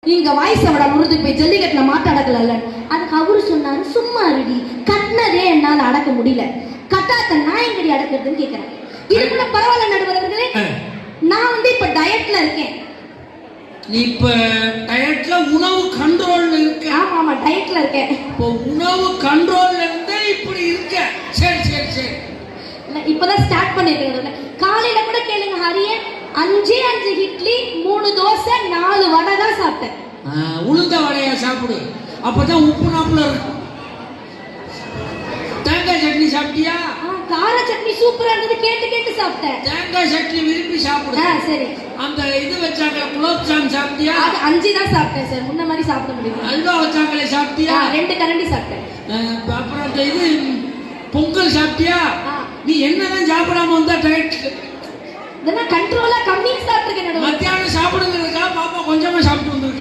நீங்க வாய்ஸ் அவட முருது போய் ஜல்லிக்கட்டுல மாட்ட அடக்கல. அதுக்கு அவரு சொன்னாரு, சும்மா இருடி, கட்டினதே என்னால அடக்க முடியல, கட்டாத்த நான் எங்கடி அடக்குறதுன்னு கேக்குறேன். இதுக்குள்ள பரவாயில்ல நடுவர்களே, நான் இப்ப டயட்ல இருக்கேன். நீ இப்ப டயட்ல உணவு கண்ட்ரோல்ல இருக்க? ஆமா ஆமா, டயட்ல இருக்கேன். இப்போ உணவு கண்ட்ரோல்ல இருந்தே இப்படி இருக்க? சரி சரி சரி. இப்பதான் ஸ்டார்ட் பண்ணிருக்கேன். காலையில கூட கேளுங்க ஹரிய, 5 இட்லி 3 தோசை 4 வடை தான் சாப்பிட்டேன். உளுந்த வடையா சாப்பிடு, அப்பதான் உப்பு நாப்புல இருக்கும். தேங்காய் சட்னி சாப்பிட்டியா? கார சட்னி சூப்பரா இருந்தது, கேட்டு கேட்டு சாப்பிட்டேன். தேங்காய் சட்னி விரும்பி சாப்பிடு. சரி. அந்த இது வச்சாங்களே குலோப் ஜாம் சாப்பிட்டியா? அது 5 தான் சாப்பிட்டேன் சார், முன்ன மாதிரி சாப்பிட முடியும். அல்வா வச்சாங்களே சாப்பிட்டியா? 2 கரண்டி சாப்பிட்டேன். அப்புறம் அந்த இது பொங்கல் சாப்பிட்டியா? நீ என்னதான் சாப்பிடாம வந்தா டயட்? இதெல்லாம் கண்ட்ரோலா கம்மியா சாப்பிட்டுருக்கேன். மத்தியானம் சாப்பிடுங்கிறதுக்காக பாப்பா கொஞ்சமா சாப்பிட்டு வந்து